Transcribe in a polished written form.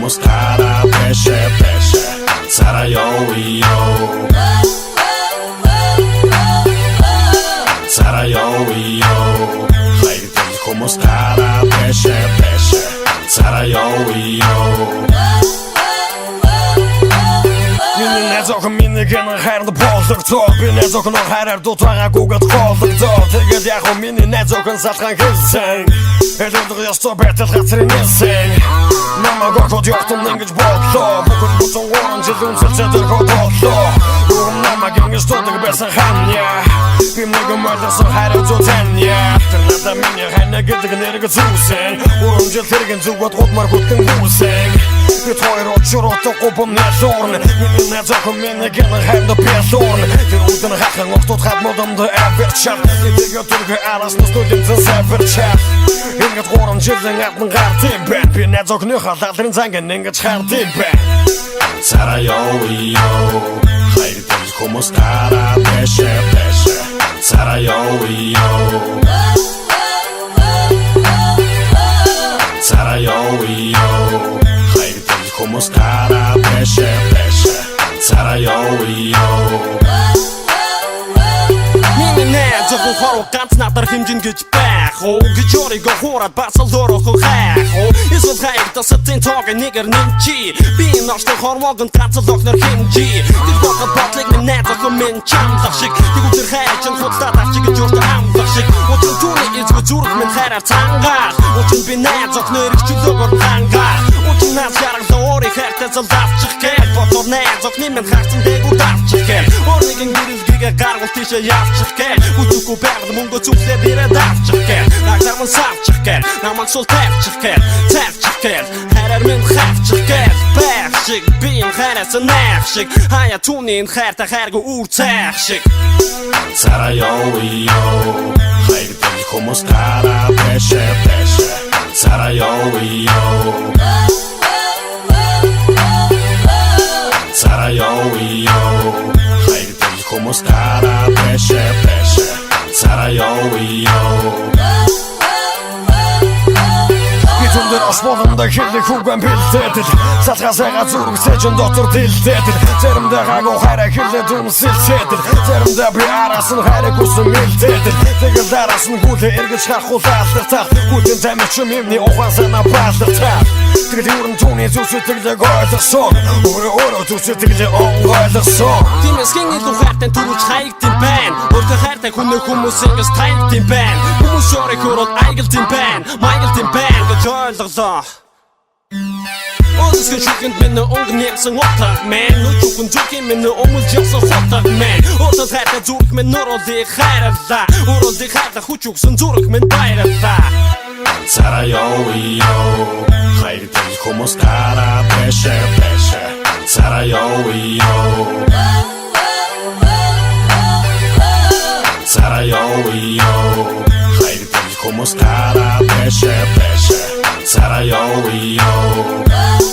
Como stara pesce, pesce, sarà io sarà io como stara pesce, pesce, sarà io Minnet ook een minder kennen her de bolster top Minnet ook nog her doet waar ik ook het kolder tot Ik het gewoon minder net ook een zat gaan gezien Het doet er juist op het gaat er niet zijn Mama gaat wat jacht om niks botlo Boeken moet zo'n orange doen ze zitten goed botlo Waarom mama ging je stond ik best een gaan ja Pim nigga murder zo her uit zo ten ja Ternaat dat minje geen nigga te generigen toe zijn Waarom je tegen zo wat goed maar goed kan goed zijn Je tror rot je rot ook op om net zorgen Net zo minder kennen hem de persoon De route naar gang of tot gaat moet om de avertschap Ik denk dat terug alles nog nooit in zijn cijfertschap In het horen zitten uit mijn hart in bed Ben net zo genoeg dat erin zijn in het schaart in bed Sarà io Hai te como stara pesce pesce Sarà io Sarà io Hai te como stara pesce pesce Sarà io Minnet зөвхөн хорог ганц надаар хэмжин гэж байх уу гэж өөрийгөө хуураад басалдорох хайх уу эсвэл хайртас тэн тоог нэгэр нэмчи би ноштой хормогонд ганц л огнор хэмжи тэр бодол бодлыг минет зөвхөн мен чамлах шиг тэгвэл хайр чинь хуцтаа тавчиг гэж өөртөө амлах шиг өчигдөр түүний эзгүй зүрх минь хайраар цангаал өчигдөр би найз зөвхөн эргчлөөгөр хангаал өчигдөр нас яргалаа өөрийн хайртай залдавчих гээл бодор найз зөвхөн минь хайрцан дээгүүр давчих гээл өөрийн гэрэлгээ гаргал тийшээ явчих гээл Утуку берд мөнгө зүгсээ бирэ давчих гээл Нагзарман савчих гээл Наман сул тавчих гээл Тавчих гээл Хайраар минь хавчих гээл Байх шиг би юм хайраас найх шиг Хаяа түүний хайртай хайргүй үр цайх шиг Sarà io Хайр тэл como stara pesce pesce Sarà io Sarà io Хайр тэл como stara pesce pesce Sarà io Under asbolunda kirli kugan bildedir Satga säga zurg seçin doktor dildedir Terimde hago hayra kirli dum siltedir Terimde bir arasın hayra kusum mildedir Tegilde arasın gudi ergi çıkar kuldadır tak Gudin demişim imni oğan sana badır tak Tigli urum tuni tusu tigli goydur son Uru tusu tigli on goydur son Times gengi du herten turuç hayk din ben Orta herten kunnu humusingis tayk din ben Humus yori kurot aygil din ben Maygil din ben Gajölderda Odisken sjukkend minne ongenjemsen opptak men Nu tjukken tjukken minne omultjøsen hottak men Orta herten turk men noro di khairda Oro di khairda hutjuksen turk men bayrda Sarà io Hayr tel como stara pesce pesce Sarà io Sarà io Hayr tel como stara pesce pesce Sarà io